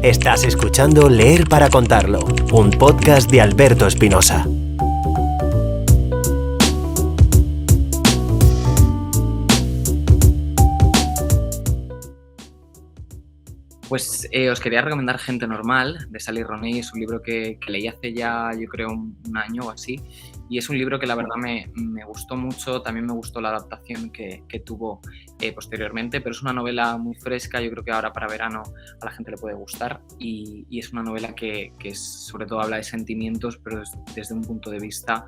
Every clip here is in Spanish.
Estás escuchando Leer para contarlo, un podcast de Alberto Espinosa. Pues os quería recomendar Gente Normal, de Sally Rooney. Es un libro que leí hace ya, yo creo, un año o así. Y es un libro que la verdad me gustó mucho. También me gustó la adaptación que tuvo posteriormente. Pero es una novela muy fresca. Yo creo que ahora para verano a la gente le puede gustar. Y es una novela que sobre todo habla de sentimientos, pero desde un punto de vista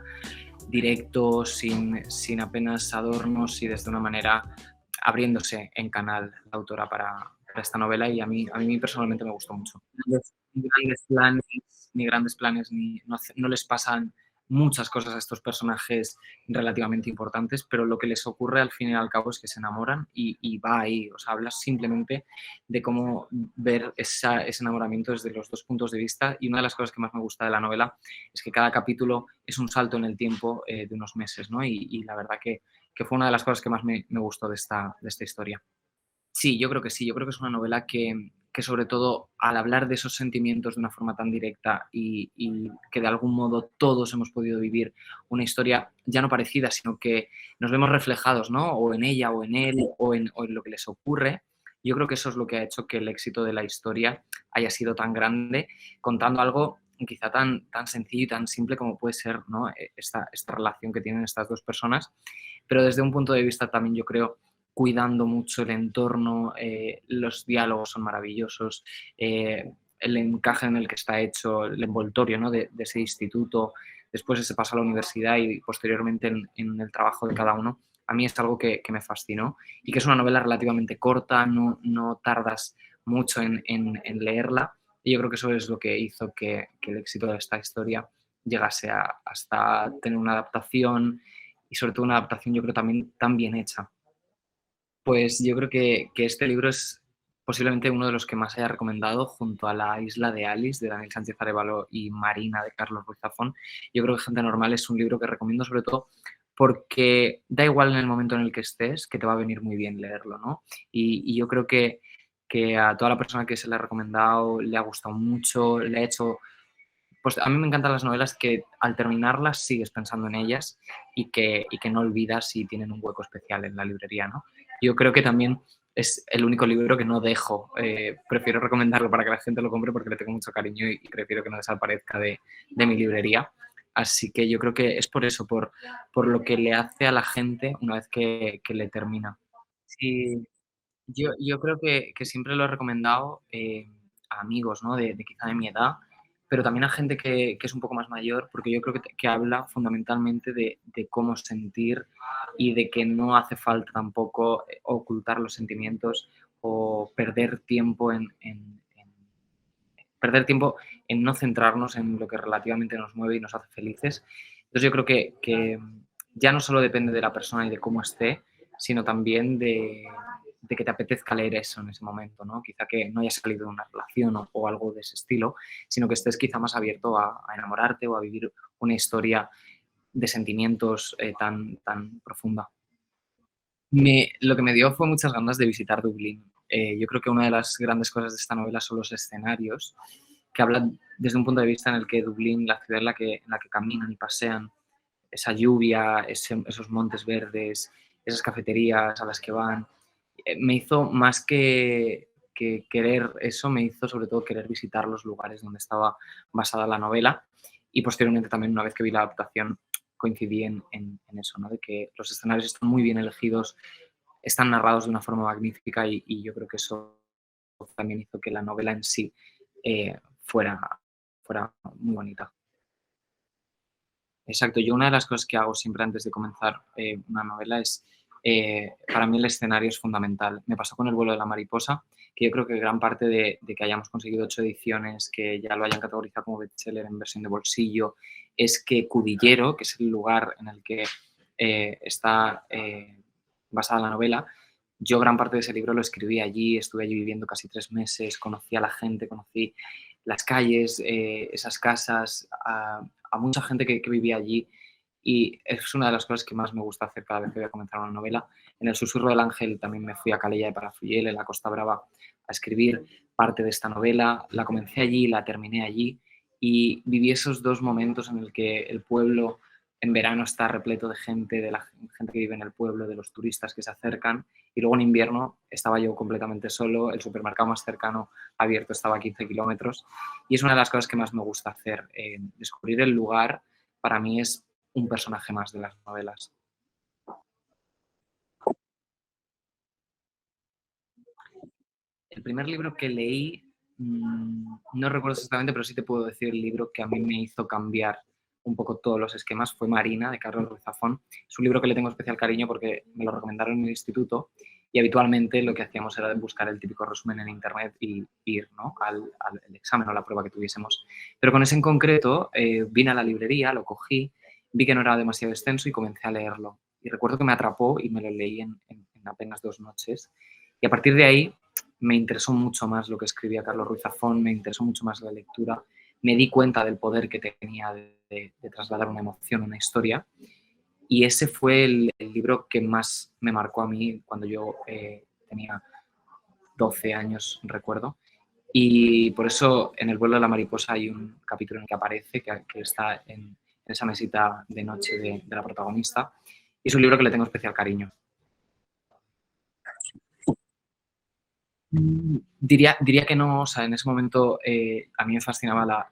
directo, sin apenas adornos y desde una manera abriéndose en canal la autora para esta novela, y a mí personalmente me gustó mucho. Ni grandes planes, no les pasan muchas cosas a estos personajes relativamente importantes, pero lo que les ocurre al fin y al cabo es que se enamoran y va ahí. O sea, hablas simplemente de cómo ver ese enamoramiento desde los dos puntos de vista, y una de las cosas que más me gusta de la novela es que cada capítulo es un salto en el tiempo de unos meses, ¿no? Y la verdad que fue una de las cosas que más me gustó de esta historia. Sí, yo creo que sí. Yo creo que es una novela que sobre todo al hablar de esos sentimientos de una forma tan directa y que de algún modo todos hemos podido vivir una historia ya no parecida, sino que nos vemos reflejados, ¿no? O en ella, o en él, o en lo que les ocurre. Yo creo que eso es lo que ha hecho que el éxito de la historia haya sido tan grande, contando algo quizá tan sencillo y tan simple como puede ser, ¿no? Esta relación que tienen estas dos personas, pero desde un punto de vista también, yo creo, cuidando mucho el entorno. Los diálogos son maravillosos, el encaje en el que está hecho, el envoltorio, ¿no? de ese instituto, después ese paso a la universidad y posteriormente en el trabajo de cada uno. A mí es algo que me fascinó, y que es una novela relativamente corta, no tardas mucho en leerla, y yo creo que eso es lo que hizo que el éxito de esta historia llegase hasta tener una adaptación, y sobre todo una adaptación, yo creo, también tan bien hecha. Pues yo creo que este libro es posiblemente uno de los que más haya recomendado, junto a La isla de Alice, de Daniel Sánchez Arévalo, y Marina, de Carlos Ruiz Zafón. Yo creo que Gente Normal es un libro que recomiendo sobre todo porque da igual en el momento en el que estés, que te va a venir muy bien leerlo, ¿no? Y yo creo que a toda la persona que se le ha recomendado le ha gustado mucho, le ha hecho... Pues a mí me encantan las novelas que al terminarlas sigues pensando en ellas, y que no olvidas si tienen un hueco especial en la librería, ¿no? Yo creo que también es el único libro que no dejo. Prefiero recomendarlo para que la gente lo compre porque le tengo mucho cariño y prefiero que no desaparezca de mi librería. Así que yo creo que es por eso, por lo que le hace a la gente una vez que le termina. Sí, yo creo que siempre lo he recomendado a amigos, ¿no? Quizá de mi edad, pero también a gente que es un poco más mayor, porque yo creo que habla fundamentalmente de cómo sentir, y de que no hace falta tampoco ocultar los sentimientos o perder tiempo perder tiempo en no centrarnos en lo que relativamente nos mueve y nos hace felices. Entonces yo creo que ya no solo depende de la persona y de cómo esté, sino también de que te apetezca leer eso en ese momento, ¿no? Quizá que no hayas salido de una relación o algo de ese estilo, sino que estés quizá más abierto a enamorarte o a vivir una historia de sentimientos tan profunda. Lo que me dio fue muchas ganas de visitar Dublín. Yo creo que una de las grandes cosas de esta novela son los escenarios, que hablan desde un punto de vista en el que Dublín, la ciudad en la que caminan y pasean, esa lluvia, esos montes verdes, esas cafeterías a las que van, me hizo más que querer eso, me hizo sobre todo querer visitar los lugares donde estaba basada la novela, y posteriormente también, una vez que vi la adaptación, coincidí en eso, ¿no? De que los escenarios están muy bien elegidos, están narrados de una forma magnífica, y yo creo que eso también hizo que la novela en sí fuera muy bonita. Exacto. Yo, una de las cosas que hago siempre antes de comenzar una novela es, para mí el escenario es fundamental. Me pasó con El vuelo de la mariposa, que yo creo que gran parte de que hayamos conseguido 8 ediciones, que ya lo hayan categorizado como bestseller en versión de bolsillo, es que Cudillero, que es el lugar en el que está basada la novela, yo gran parte de ese libro lo escribí allí, estuve allí viviendo casi 3 meses, conocí a la gente, conocí las calles, esas casas, a mucha gente que vivía allí, y es una de las cosas que más me gusta hacer cada vez que voy a comenzar una novela. En El susurro del ángel también me fui a Calella de Palafrugell, en la Costa Brava, a escribir parte de esta novela. La comencé allí, la terminé allí y viví esos dos momentos en el que el pueblo en verano está repleto de gente, de la gente que vive en el pueblo, de los turistas que se acercan, y luego en invierno estaba yo completamente solo, el supermercado más cercano abierto estaba a 15 kilómetros, y es una de las cosas que más me gusta hacer. Descubrir el lugar para mí es un personaje más de las novelas. El primer libro que leí, no recuerdo exactamente, pero sí te puedo decir el libro que a mí me hizo cambiar un poco todos los esquemas, fue Marina, de Carlos Ruiz Zafón. Es un libro que le tengo especial cariño porque me lo recomendaron en el instituto y habitualmente lo que hacíamos era buscar el típico resumen en internet y ir, ¿no?, al examen o la prueba que tuviésemos. Pero con ese en concreto vine a la librería, lo cogí, vi que no era demasiado extenso y comencé a leerlo. Y recuerdo que me atrapó y me lo leí en apenas 2 noches. Y a partir de ahí me interesó mucho más lo que escribía Carlos Ruiz Zafón, me interesó mucho más la lectura, me di cuenta del poder que tenía de trasladar una emoción, una historia, y ese fue el libro que más me marcó a mí cuando yo tenía 12 años, recuerdo, y por eso en El vuelo de la mariposa hay un capítulo en el que aparece, que está en esa mesita de noche de la protagonista, y es un libro que le tengo especial cariño. Diría que no, o sea, en ese momento a mí me fascinaba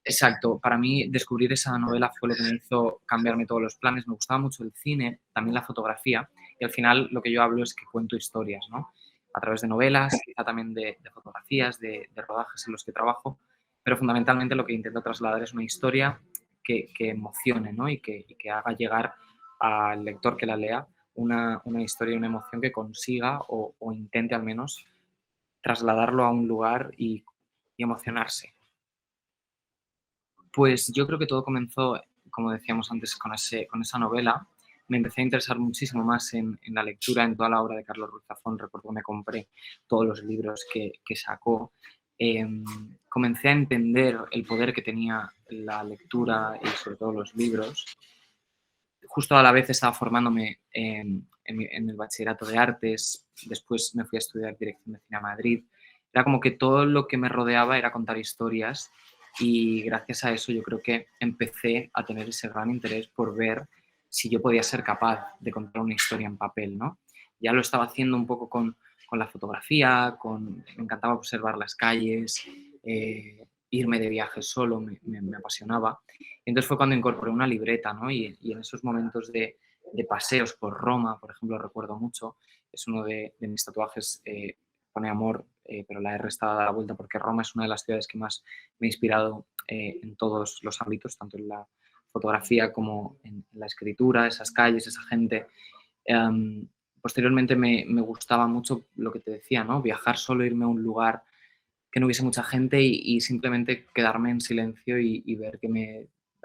Exacto, para mí descubrir esa novela fue lo que me hizo cambiarme todos los planes. Me gustaba mucho el cine, también la fotografía, y al final lo que yo hablo es que cuento historias, ¿no? A través de novelas, quizá también de fotografías, de rodajes en los que trabajo, pero fundamentalmente lo que intento trasladar es una historia que emocione, ¿no? Y que haga llegar al lector que la lea una historia, una emoción que consiga o intente al menos trasladarlo a un lugar y emocionarse. Pues yo creo que todo comenzó, como decíamos antes, con esa novela. Me empecé a interesar muchísimo más en la lectura, en toda la obra de Carlos Ruiz Zafón. Recuerdo que me compré todos los libros que sacó. Comencé a entender el poder que tenía la lectura y sobre todo los libros. Justo a la vez estaba formándome en el bachillerato de artes, después me fui a estudiar dirección de cine a Madrid. Era como que todo lo que me rodeaba era contar historias y gracias a eso yo creo que empecé a tener ese gran interés por ver si yo podía ser capaz de contar una historia en papel, ¿no? Ya lo estaba haciendo un poco con la fotografía, me encantaba observar las calles, irme de viaje solo, me apasionaba. Entonces fue cuando incorporé una libreta, ¿no? Y en esos momentos de paseos por Roma, por ejemplo, recuerdo mucho, es uno de mis tatuajes, pone amor, pero la R está dada la vuelta porque Roma es una de las ciudades que más me ha inspirado en todos los ámbitos, tanto en la fotografía como en la escritura, esas calles, esa gente. Em, Posteriormente me gustaba mucho lo que te decía, ¿no? Viajar solo, irme a un lugar que no hubiese mucha gente y simplemente quedarme en silencio y ver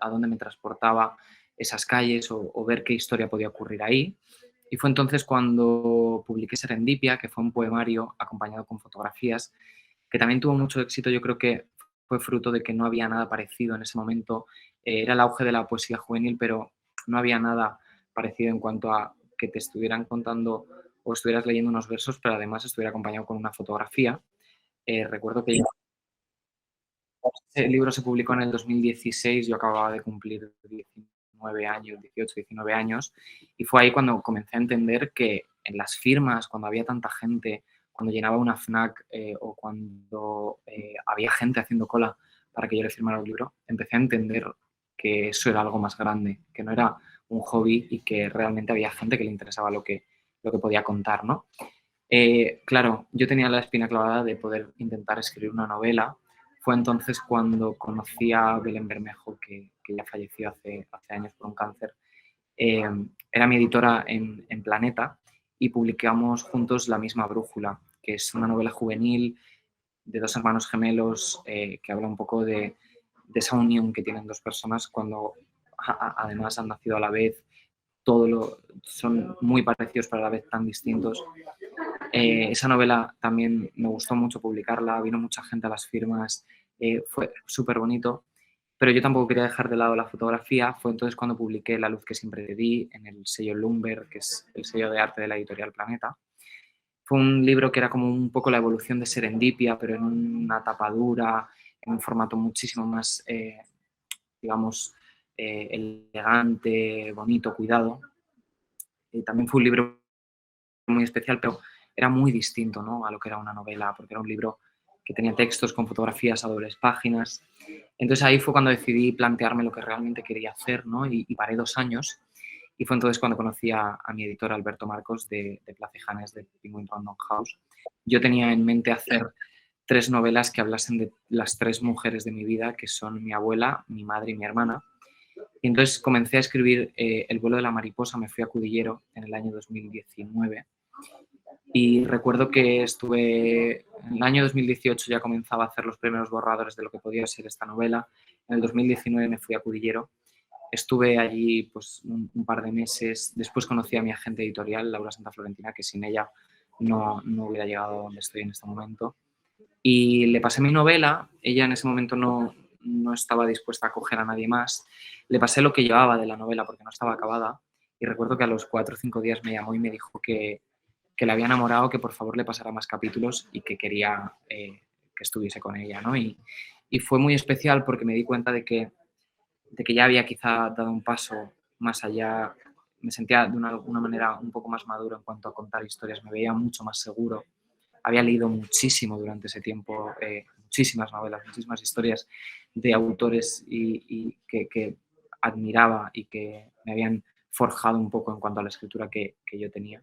a dónde me transportaba esas calles o ver qué historia podía ocurrir ahí. Y fue entonces cuando publiqué Serendipia, que fue un poemario acompañado con fotografías, que también tuvo mucho éxito. Yo creo que fue fruto de que no había nada parecido en ese momento. Era el auge de la poesía juvenil, pero no había nada parecido en cuanto a que te estuvieran contando o estuvieras leyendo unos versos, pero además estuviera acompañado con una fotografía. Recuerdo que ese libro se publicó en el 2016, yo acababa de cumplir 19 años, 18, 19 años, y fue ahí cuando comencé a entender que en las firmas, cuando había tanta gente, cuando llenaba una FNAC o cuando había gente haciendo cola para que yo le firmara un libro, empecé a entender que eso era algo más grande, que no era un hobby y que realmente había gente que le interesaba lo que podía contar, ¿no? Claro, yo tenía la espina clavada de poder intentar escribir una novela. Fue entonces cuando conocí a Belén Bermejo, que ya falleció hace años por un cáncer. Eh, Era mi editora en Planeta y publicamos juntos La misma brújula, que es una novela juvenil de dos hermanos gemelos que habla un poco de esa unión que tienen dos personas cuando además han nacido a la vez, son muy parecidos pero a la vez tan distintos. Esa novela también me gustó mucho publicarla, vino mucha gente a las firmas, fue súper bonito, pero yo tampoco quería dejar de lado la fotografía. Fue entonces cuando publiqué La luz que siempre te di en el sello Lumber, que es el sello de arte de la editorial Planeta. Fue un libro que era como un poco la evolución de Serendipia, pero en una tapa dura, en un formato muchísimo más, digamos, elegante, bonito, cuidado. También fue un libro muy especial, pero era muy distinto, ¿no?, a lo que era una novela, porque era un libro que tenía textos con fotografías a dobles páginas. Entonces ahí fue cuando decidí plantearme lo que realmente quería hacer, ¿no? Y paré 2 años, y fue entonces cuando conocí a mi editor Alberto Marcos de Plaza y Janes, de Penguin Random House. Yo tenía en mente hacer 3 novelas que hablasen de las 3 mujeres de mi vida, que son mi abuela, mi madre y mi hermana. Y entonces comencé a escribir El vuelo de la mariposa, me fui a Cudillero en el año 2019. Y recuerdo que estuve, en el año 2018 ya comenzaba a hacer los primeros borradores de lo que podía ser esta novela. En el 2019 me fui a Cudillero. Estuve allí pues un par de meses. Después conocí a mi agente editorial, Laura Santa Florentina, que sin ella no hubiera llegado a donde estoy en este momento. Y le pasé mi novela. Ella en ese momento no estaba dispuesta a coger a nadie más. Le pasé lo que llevaba de la novela porque no estaba acabada. Y recuerdo que a los 4 o 5 días me llamó y me dijo que le había enamorado, que por favor le pasara más capítulos y que quería que estuviese con ella, ¿no? Y fue muy especial porque me di cuenta de que ya había quizá dado un paso más allá. Me sentía de una manera un poco más maduro en cuanto a contar historias, me veía mucho más seguro. Había leído muchísimo durante ese tiempo, muchísimas novelas, muchísimas historias de autores y que admiraba y que me habían forjado un poco en cuanto a la escritura que yo tenía.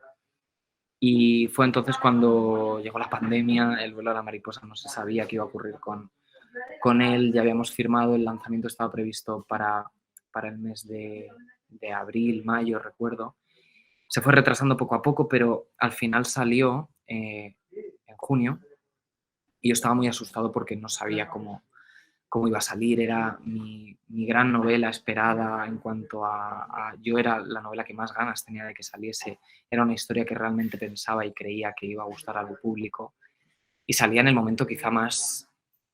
Y fue entonces cuando llegó la pandemia, el vuelo de la mariposa no se sabía qué iba a ocurrir con él. Ya habíamos firmado, el lanzamiento estaba previsto para el mes de abril, mayo, recuerdo. Se fue retrasando poco a poco, pero al final salió en junio y yo estaba muy asustado porque no sabía cómo iba a salir. Era mi gran novela esperada en cuanto yo era la novela que más ganas tenía de que saliese. Era una historia que realmente pensaba y creía que iba a gustar al público y salía en el momento quizá más,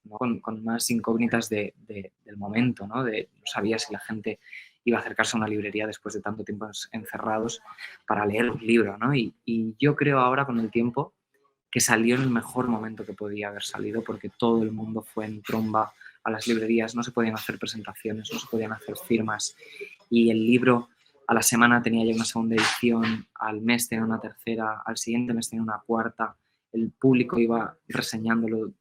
¿no?, con más incógnitas del momento, ¿no? No sabía si la gente iba a acercarse a una librería después de tanto tiempo encerrados para leer un libro, ¿no? Y yo creo ahora con el tiempo que salió en el mejor momento que podía haber salido, porque todo el mundo fue en tromba a las librerías, no se podían hacer presentaciones, no se podían hacer firmas, y el libro a la semana tenía ya una segunda edición, al mes tenía una tercera, al siguiente mes tenía una cuarta, el público iba reseñándolo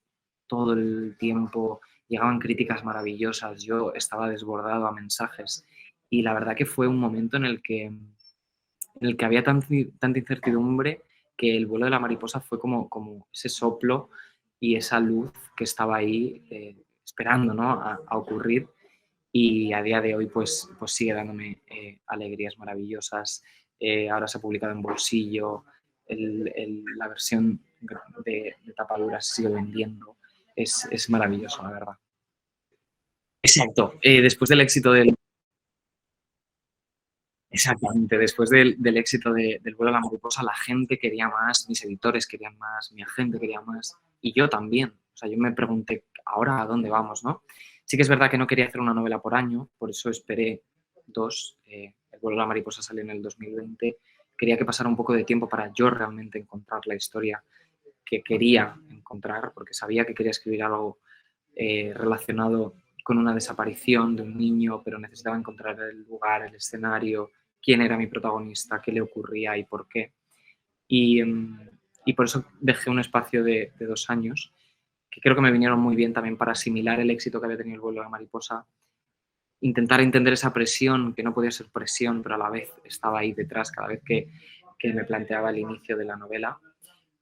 todo el tiempo, llegaban críticas maravillosas, yo estaba desbordado a mensajes, y la verdad que fue un momento en el que había tanta incertidumbre, que el vuelo de la mariposa fue como ese soplo y esa luz que estaba ahí esperando, ¿no?, a ocurrir, y a día de hoy pues sigue dándome alegrías maravillosas. Ahora se ha publicado en bolsillo, la versión de tapadura se sigue vendiendo. Es maravilloso, la verdad. Exacto. Después del éxito del, Exactamente, después del éxito del vuelo de la mariposa, la gente quería más, mis editores querían más, mi agente quería más, y yo también. O sea, yo me pregunté, ¿ahora a dónde vamos, no? Sí que es verdad que no quería hacer una novela por año, por eso esperé 2. El vuelo de la mariposa salió en el 2020. Quería que pasara un poco de tiempo para yo realmente encontrar la historia que quería encontrar, porque sabía que quería escribir algo relacionado con una desaparición de un niño, pero necesitaba encontrar el lugar, el escenario, quién era mi protagonista, qué le ocurría y por qué. Y, y por eso dejé un espacio de 2 años, que creo que me vinieron muy bien también para asimilar el éxito que había tenido el vuelo de la mariposa, intentar entender esa presión, que no podía ser presión, pero a la vez estaba ahí detrás cada vez que me planteaba el inicio de la novela,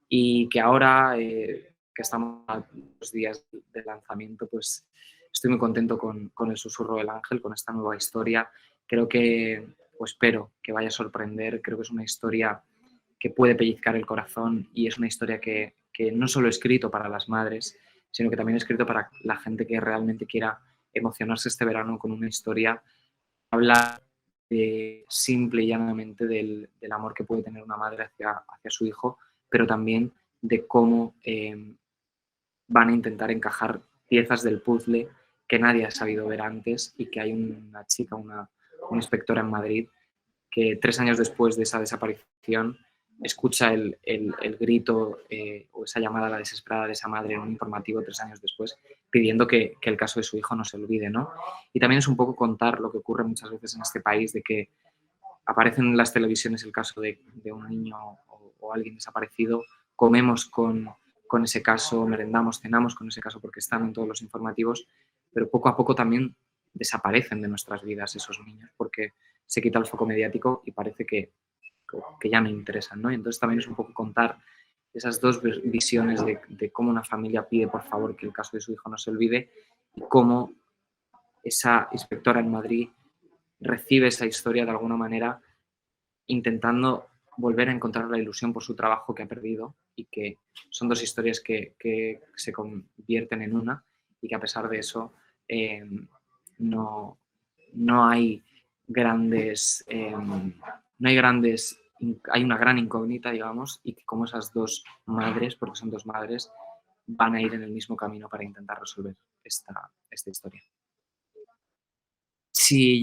y que ahora que estamos a los días de lanzamiento, pues estoy muy contento con El susurro del ángel, con esta nueva historia. Creo que, o espero que vaya a sorprender. Creo que es una historia que puede pellizcar el corazón, y es una historia que no solo he escrito para las madres, sino que también he escrito para la gente que realmente quiera emocionarse este verano con una historia. Habla simple y llanamente del amor que puede tener una madre hacia su hijo, pero también de cómo van a intentar encajar piezas del puzzle que nadie ha sabido ver antes, y que hay una chica, una inspectora en Madrid, que 3 años después de esa desaparición escucha el grito o esa llamada a la desesperada de esa madre en un informativo 3 años después, pidiendo que el caso de su hijo no se olvide, ¿no? Y también es un poco contar lo que ocurre muchas veces en este país, de que aparece en las televisiones el caso de un niño o alguien desaparecido, comemos con ese caso, merendamos, cenamos con ese caso porque están en todos los informativos, pero poco a poco también desaparecen de nuestras vidas esos niños porque se quita el foco mediático y parece que ya no interesan, ¿no? Y entonces también es un poco contar esas dos visiones de cómo una familia pide por favor que el caso de su hijo no se olvide y cómo esa inspectora en Madrid recibe esa historia de alguna manera intentando volver a encontrar la ilusión por su trabajo que ha perdido y que son dos historias que se convierten en una y que a pesar de eso no, no hay grandes, no hay grandes, hay una gran incógnita, digamos, y que como esas dos madres, porque son dos madres, van a ir en el mismo camino para intentar resolver esta historia. Sí,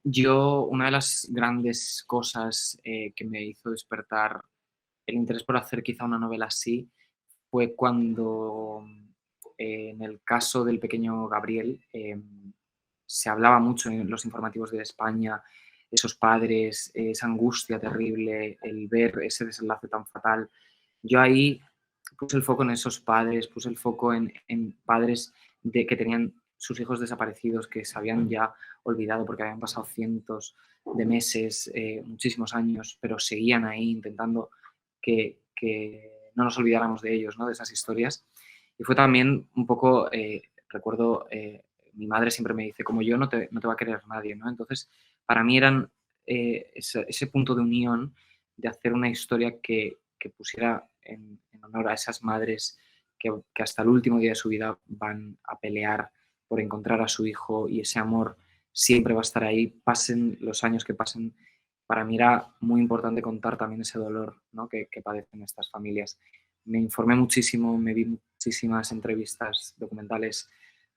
yo, una de las grandes cosas que me hizo despertar el interés por hacer quizá una novela así fue cuando en el caso del pequeño Gabriel se hablaba mucho en los informativos de España, esos padres, esa angustia terrible, el ver ese desenlace tan fatal. Yo ahí puse el foco en esos padres, puse el foco en padres que tenían sus hijos desaparecidos, que se habían ya olvidado porque habían pasado cientos de meses, muchísimos años, pero seguían ahí intentando que no nos olvidáramos de ellos, ¿no? De esas historias. Y fue también un poco, recuerdo, mi madre siempre me dice, como yo no te va a querer nadie, ¿no? Entonces, para mí eran ese punto de unión de hacer una historia que pusiera en honor a esas madres que hasta el último día de su vida van a pelear por encontrar a su hijo y ese amor siempre va a estar ahí, pasen los años que pasen. Para mí era muy importante contar también ese dolor, ¿no? que padecen estas familias. Me informé muchísimo, me vi muchísimas entrevistas documentales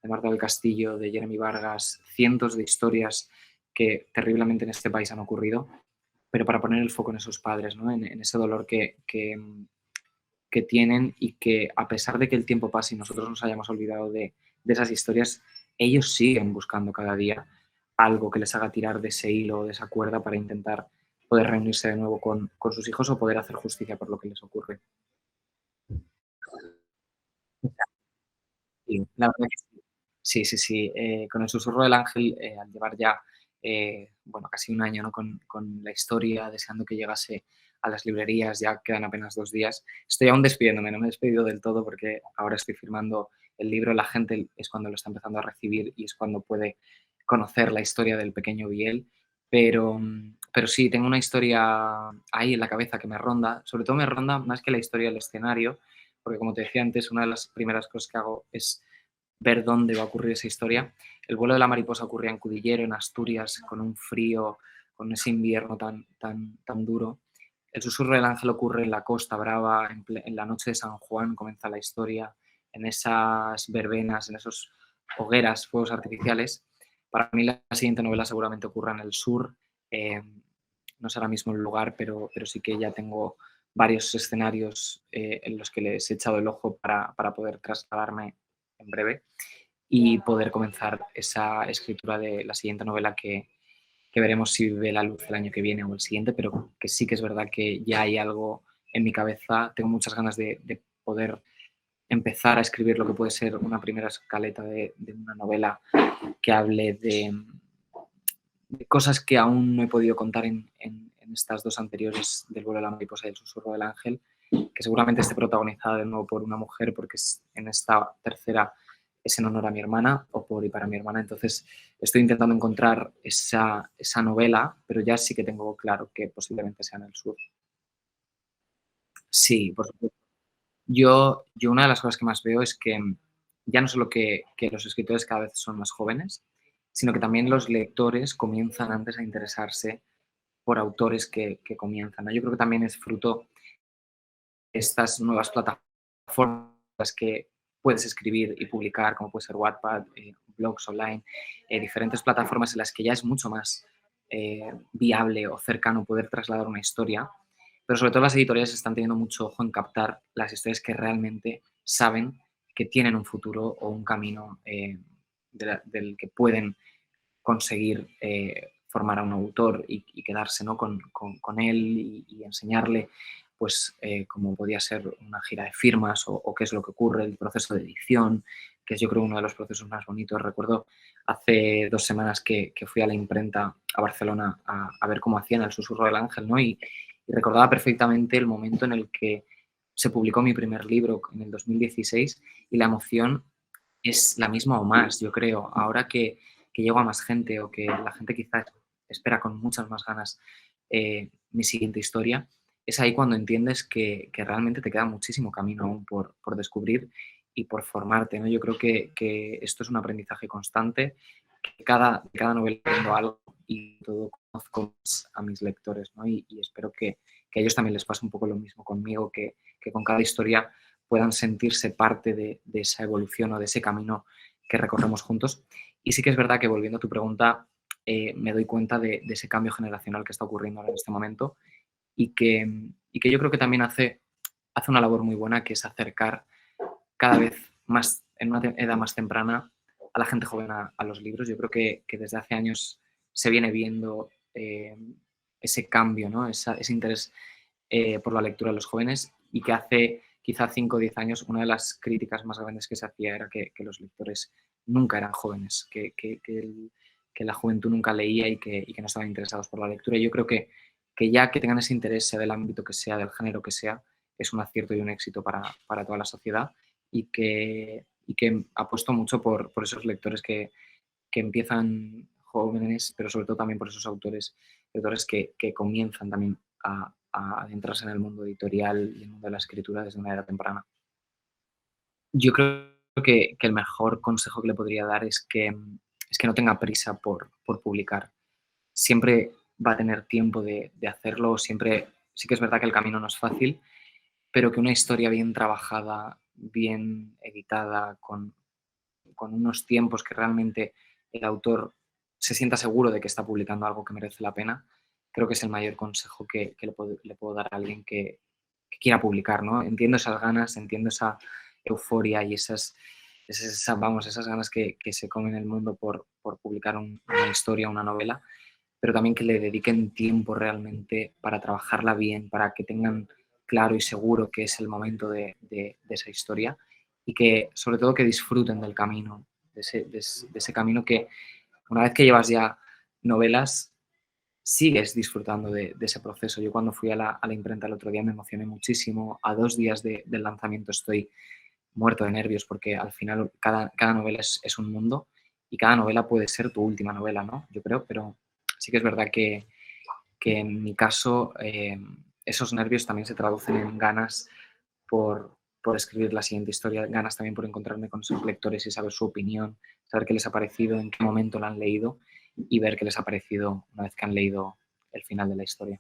de Marta del Castillo, de Jeremy Vargas, cientos de historias que terriblemente en este país han ocurrido, pero para poner el foco en esos padres, ¿no? en ese dolor que tienen y que a pesar de que el tiempo pase y nosotros nos hayamos olvidado de esas historias, ellos siguen buscando cada día algo que les haga tirar de ese hilo, de esa cuerda para intentar poder reunirse de nuevo con sus hijos o poder hacer justicia por lo que les ocurre. Sí, la verdad que sí. Sí, sí, sí. Con El susurro del ángel, al llevar ya, bueno, casi un año, ¿no? Con la historia, deseando que llegase a las librerías, ya quedan apenas 2 días. Estoy aún despidiéndome, no me he despedido del todo porque ahora estoy firmando el libro. La gente es cuando lo está empezando a recibir y es cuando puede conocer la historia del pequeño Biel. Pero sí, tengo una historia ahí en la cabeza que me ronda. Sobre todo me ronda más que la historia del escenario, porque como te decía antes, una de las primeras cosas que hago es ver dónde va a ocurrir esa historia. El vuelo de la mariposa ocurría en Cudillero, en Asturias, con un frío, con ese invierno tan duro. El susurro del ángel ocurre en la Costa Brava, en la noche de San Juan comienza la historia, en esas verbenas, en esos hogueras, fuegos artificiales. Para mí la siguiente novela seguramente ocurra en el sur. eh, no sé ahora mismo el lugar, pero sí que ya tengo varios escenarios en los que les he echado el ojo para poder trasladarme en breve y poder comenzar esa escritura de la siguiente novela que veremos si ve la luz el año que viene o el siguiente, pero que sí que es verdad que ya hay algo en mi cabeza. Tengo muchas ganas de poder empezar a escribir lo que puede ser una primera escaleta de una novela que hable de cosas que aún no he podido contar en estas dos anteriores, del vuelo de la mariposa y el susurro del ángel, que seguramente esté protagonizada de nuevo por una mujer, porque en esta tercera es en honor a mi hermana o por y para mi hermana. Entonces estoy intentando encontrar esa novela, pero ya sí que tengo claro que posiblemente sea en el sur. Sí, por supuesto. Yo una de las cosas que más veo es que ya no solo que los escritores cada vez son más jóvenes, sino que también los lectores comienzan antes a interesarse por autores que comienzan, ¿no? Yo creo que también es fruto de estas nuevas plataformas que puedes escribir y publicar, como puede ser Wattpad, blogs online, diferentes plataformas en las que ya es mucho más viable o cercano poder trasladar una historia. pero sobre todo las editoriales están teniendo mucho ojo en captar las historias que realmente saben que tienen un futuro o un camino del que pueden conseguir formar a un autor y quedarse, ¿no? con él y enseñarle pues cómo podía ser una gira de firmas o qué es lo que ocurre, el proceso de edición, que es yo creo uno de los procesos más bonitos. Recuerdo hace 2 semanas que fui a la imprenta a Barcelona a ver cómo hacían El susurro del ángel, ¿no? Y recordaba perfectamente el momento en el que se publicó mi primer libro en el 2016 y la emoción es la misma o más, yo creo. Ahora que llego a más gente o que la gente quizás espera con muchas más ganas mi siguiente historia, es ahí cuando entiendes que realmente te queda muchísimo camino aún por descubrir y por formarte, ¿no? Yo creo que esto es un aprendizaje constante, que cada novela aprendo algo y todo conozco más a mis lectores, ¿no? Y espero que a ellos también les pase un poco lo mismo conmigo, que con cada historia puedan sentirse parte de esa evolución o de ese camino que recorremos juntos. Y sí que es verdad que, volviendo a tu pregunta, me doy cuenta de ese cambio generacional que está ocurriendo ahora en este momento y que yo creo que también hace una labor muy buena, que es acercar cada vez más, en una edad más temprana, a la gente joven a los libros. Yo creo que desde hace años se viene viendo ese cambio, ¿no? Ese interés por la lectura de los jóvenes y que hace quizá 5 o 10 años una de las críticas más grandes que se hacía era que los lectores nunca eran jóvenes, que la juventud nunca leía y que no estaban interesados por la lectura. Y yo creo que ya que tengan ese interés, sea del ámbito que sea, del género que sea, es un acierto y un éxito para toda la sociedad y que apuesto mucho por esos lectores que empiezan jóvenes, pero sobre todo también por esos autores que comienzan también a adentrarse en el mundo editorial y en el mundo de la escritura desde una edad temprana. Yo creo que el mejor consejo que le podría dar es que no tenga prisa por publicar. Siempre va a tener tiempo de hacerlo, siempre, sí que es verdad que el camino no es fácil, pero que una historia bien trabajada, bien editada, con unos tiempos que realmente el autor se sienta seguro de que está publicando algo que merece la pena, creo que es el mayor consejo que le puedo dar a alguien que quiera publicar, ¿no? Entiendo esas ganas, entiendo esa euforia y esas ganas que se comen el mundo por publicar una historia, una novela, pero también que le dediquen tiempo realmente para trabajarla bien, para que tengan claro y seguro que es el momento de esa historia y que sobre todo que disfruten del camino, de ese camino que una vez que llevas ya novelas, sigues disfrutando de ese proceso. Yo cuando fui a la imprenta el otro día me emocioné muchísimo. A 2 días del lanzamiento estoy muerto de nervios porque al final cada novela es un mundo y cada novela puede ser tu última novela, ¿no? Yo creo, pero sí que es verdad que en mi caso esos nervios también se traducen en ganas por escribir la siguiente historia, ganas también por encontrarme con sus lectores y saber su opinión, saber qué les ha parecido, en qué momento la han leído y ver qué les ha parecido una vez que han leído el final de la historia.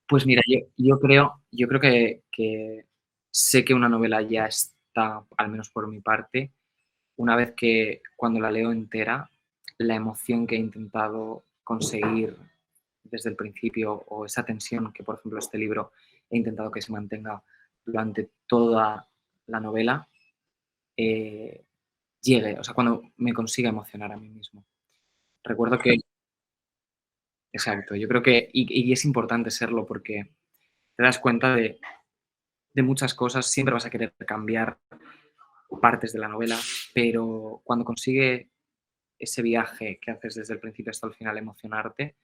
Pues mira, yo creo que sé que una novela ya está, al menos por mi parte, una vez que cuando la leo entera, la emoción que he intentado conseguir desde el principio o esa tensión que, por ejemplo, este libro he intentado que se mantenga durante toda la novela, eh, llegue, o sea, cuando me consiga emocionar a mí mismo. Recuerdo que, exacto, yo creo que, y es importante serlo porque te das cuenta de muchas cosas, siempre vas a querer cambiar partes de la novela, pero cuando consigue ese viaje que haces desde el principio hasta el final, emocionarte,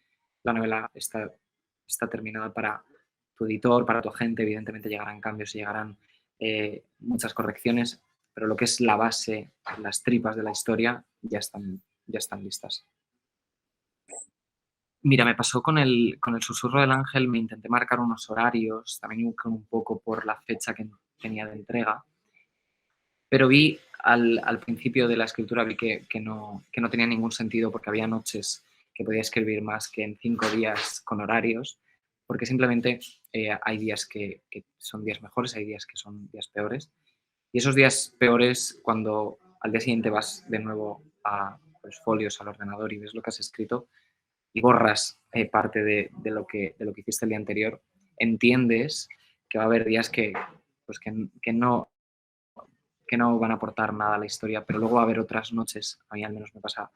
la novela está terminada para tu editor, para tu agente, evidentemente llegarán cambios y llegarán muchas correcciones, pero lo que es la base, las tripas de la historia, ya están listas. Mira, me pasó con el susurro del ángel, me intenté marcar unos horarios, también un poco por la fecha que tenía de entrega, pero vi al principio de la escritura vi que no tenía ningún sentido porque había noches que podía escribir más que en 5 días con horarios, porque simplemente hay días que son días mejores, hay días que son días peores. Y esos días peores, cuando al día siguiente vas de nuevo a los folios, al ordenador y ves lo que has escrito, y borras parte de lo que hiciste el día anterior, entiendes que va a haber días pues que no van a aportar nada a la historia, pero luego va a haber otras noches, a mí al menos me pasa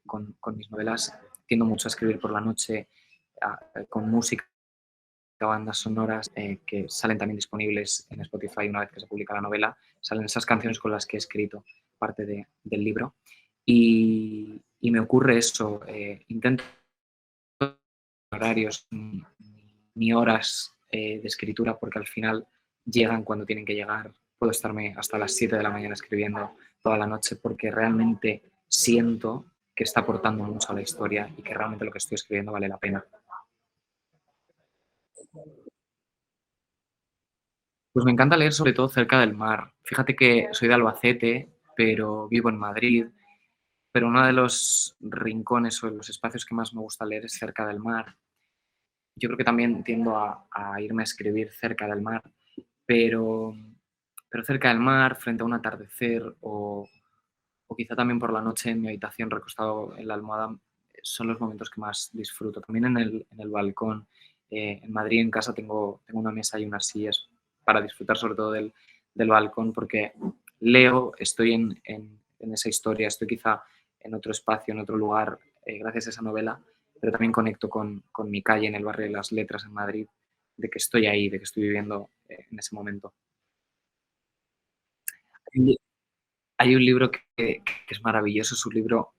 con mis novelas, tiendo mucho a escribir por la noche con música, bandas sonoras que salen también disponibles en Spotify una vez que se publica la novela, salen esas canciones con las que he escrito parte del libro y me ocurre eso, intento horarios ni horas de escritura porque al final llegan cuando tienen que llegar. Puedo estarme hasta las 7 de la mañana escribiendo toda la noche porque realmente siento que está aportando mucho a la historia y que realmente lo que estoy escribiendo vale la pena. Pues me encanta leer sobre todo cerca del mar. Fíjate que soy de Albacete, pero vivo en Madrid, pero uno de los rincones o los espacios que más me gusta leer es cerca del mar. Yo creo que también tiendo a irme a escribir cerca del mar, pero, pero cerca del mar, frente a un atardecer o quizá también por la noche en mi habitación recostado en la almohada, son los momentos que más disfruto. También en el balcón. En Madrid, en casa, tengo una mesa y unas sillas para disfrutar sobre todo del balcón porque leo, estoy en esa historia, estoy quizá en otro espacio, en otro lugar, gracias a esa novela, pero también conecto con mi calle en el barrio de las Letras en Madrid, de que estoy ahí, de que estoy viviendo en ese momento. Hay un libro que es maravilloso, es un libro,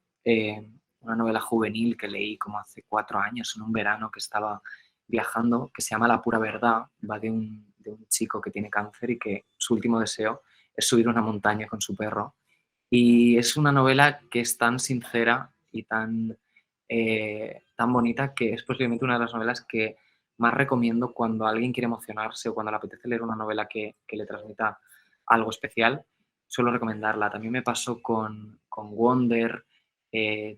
una novela juvenil que leí como hace 4 años, en un verano que estaba viajando, que se llama La pura verdad, va de un chico que tiene cáncer y que su último deseo es subir una montaña con su perro. Y es una novela que es tan sincera y tan bonita que es posiblemente una de las novelas que más recomiendo cuando alguien quiere emocionarse o cuando le apetece leer una novela que le transmita algo especial, suelo recomendarla. También me pasó con Wonder,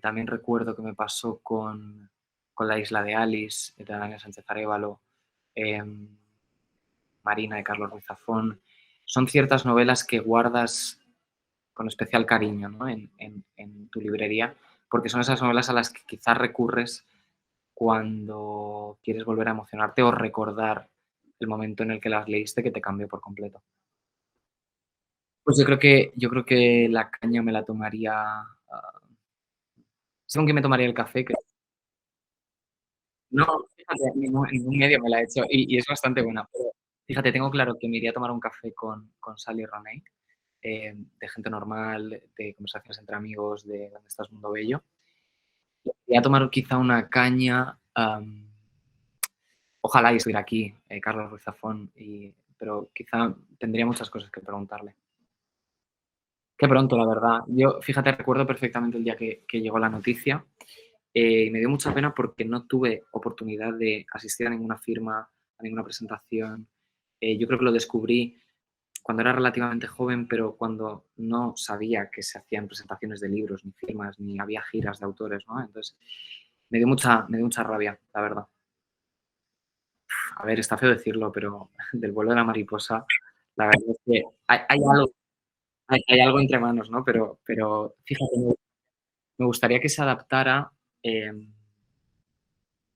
también recuerdo que me pasó con La isla de Alice, de Daniel Sánchez Arévalo, Marina, de Carlos Ruiz Zafón. Son ciertas novelas que guardas con especial cariño, ¿no? En tu librería, porque son esas novelas a las que quizás recurres cuando quieres volver a emocionarte o recordar el momento en el que las leíste que te cambió por completo. Pues yo creo que la caña me la tomaría, según que me tomaría el café, que no, fíjate, ningún medio me la ha hecho y es bastante buena, pero fíjate, tengo claro que me iría a tomar un café con Sally Rooney, de Gente normal, de conversaciones entre amigos, de ¿Dónde estás, mundo bello? Iría a tomar quizá una caña, ojalá y estuviera aquí, Carlos Ruiz Zafón, pero quizá tendría muchas cosas que preguntarle. Qué pronto, la verdad. Yo, fíjate, recuerdo perfectamente el día que llegó la noticia. Y me dio mucha pena porque no tuve oportunidad de asistir a ninguna firma, a ninguna presentación. Yo creo que lo descubrí cuando era relativamente joven, pero cuando no sabía que se hacían presentaciones de libros, ni firmas, ni había giras de autores, ¿no? Entonces, me dio mucha rabia, la verdad. A ver, está feo decirlo, pero del vuelo de la mariposa, la verdad es que hay algo entre manos, ¿no? Pero fíjate, me gustaría que se adaptara,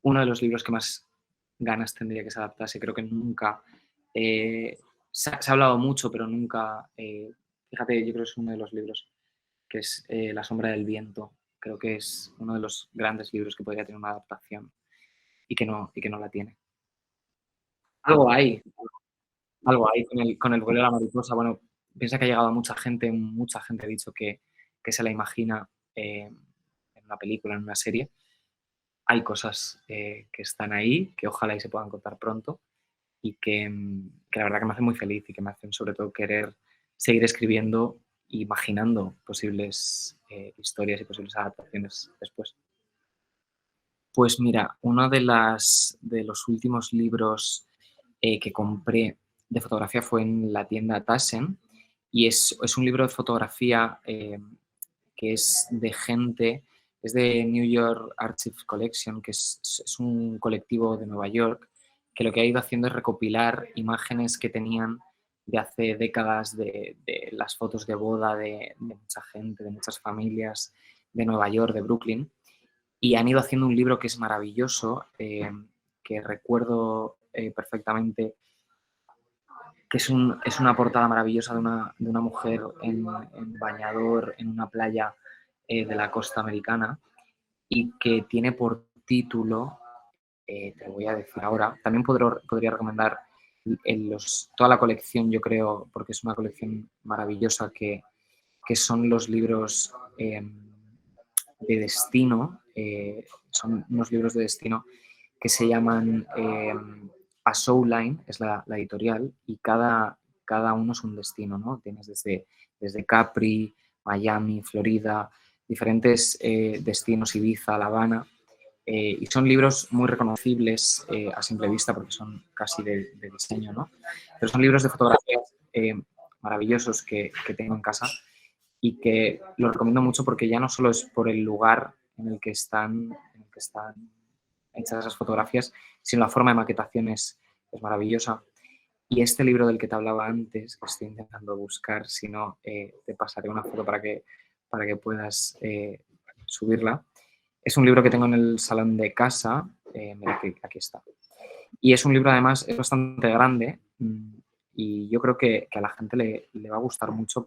uno de los libros que más ganas tendría que se adaptase. Creo que nunca, se ha hablado mucho, pero nunca, fíjate, yo creo que es uno de los libros que es La sombra del viento. Creo que es uno de los grandes libros que podría tener una adaptación y que no la tiene. Algo hay, algo hay con el vuelo de la mariposa. Bueno, piensa que ha llegado a mucha gente ha dicho que se la imagina en una película, en una serie. Hay cosas que están ahí, que ojalá y se puedan contar pronto y que la verdad que me hacen muy feliz y que me hacen sobre todo querer seguir escribiendo e imaginando posibles historias y posibles adaptaciones después. Pues mira, uno de los últimos libros que compré de fotografía fue en la tienda Taschen y es un libro de fotografía que es de gente, es de New York Archives Collection, que es un colectivo de Nueva York, que lo que ha ido haciendo es recopilar imágenes que tenían de hace décadas de las fotos de boda de mucha gente, de muchas familias de Nueva York, de Brooklyn, y han ido haciendo un libro que es maravilloso, que recuerdo perfectamente, que es una portada maravillosa de una mujer en bañador en una playa de la costa americana y que tiene por título, te lo voy a decir ahora, también podría recomendar toda la colección, yo creo, porque es una colección maravillosa que son los libros de destino, son unos libros de destino que se llaman A Soul Line, es la editorial, y cada uno es un destino, ¿no? Tienes desde Capri, Miami, Florida, diferentes destinos, Ibiza, La Habana, y son libros muy reconocibles a simple vista porque son casi de diseño, ¿no? Pero son libros de fotografías maravillosos que tengo en casa y que lo recomiendo mucho porque ya no solo es por el lugar en el que están hechas esas fotografías, sino la forma de maquetación es maravillosa. Y este libro del que te hablaba antes, que estoy intentando buscar, si no, te pasaré una foto para que puedas subirla. Es un libro que tengo en el salón de casa, mira, aquí está. Y es un libro, además, es bastante grande y yo creo que a la gente le va a gustar mucho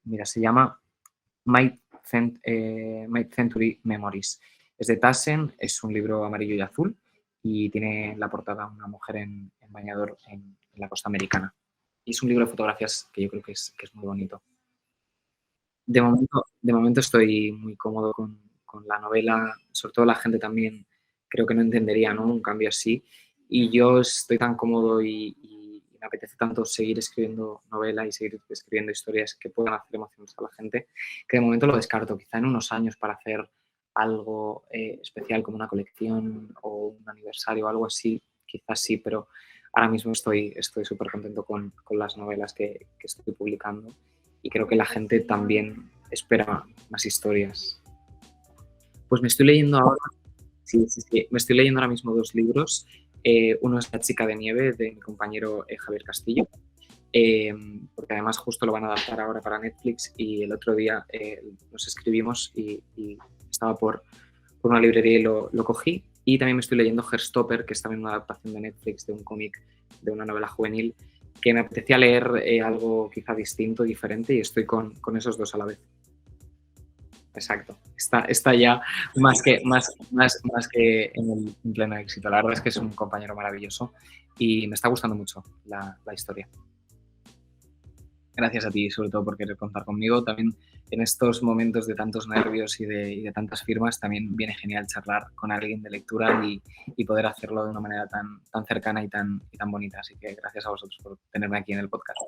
mira, se llama Mid-Century Memories. Es de Tassen, es un libro amarillo y azul y tiene en la portada una mujer en bañador en la costa americana. Y es un libro de fotografías que yo creo que es muy bonito. De momento estoy muy cómodo con la novela, sobre todo la gente también creo que no entendería, ¿no?, un cambio así. Y yo estoy tan cómodo y me apetece tanto seguir escribiendo novela y seguir escribiendo historias que puedan hacer emociones a la gente, que de momento lo descarto. Quizá en unos años para hacer algo especial como una colección o un aniversario o algo así, quizás sí, pero ahora mismo estoy súper contento con las novelas que estoy publicando y creo que la gente también espera más historias. Pues me estoy leyendo ahora, sí, sí, sí, me estoy leyendo ahora mismo 2 libros. Uno es La chica de nieve, de mi compañero Javier Castillo, porque además justo lo van a adaptar ahora para Netflix y el otro día nos escribimos y estaba por una librería y lo cogí. Y también me estoy leyendo Heartstopper, que es también una adaptación de Netflix de un cómic, de una novela juvenil, que me apetecía leer algo quizá distinto, diferente, y estoy con esos dos a la vez. Exacto. Está ya más que en pleno éxito. La verdad es que es un compañero maravilloso y me está gustando mucho la historia. Gracias a ti, sobre todo por querer contar conmigo. También en estos momentos de tantos nervios y de tantas firmas, también viene genial charlar con alguien de lectura y poder hacerlo de una manera tan cercana y tan bonita. Así que gracias a vosotros por tenerme aquí en el podcast.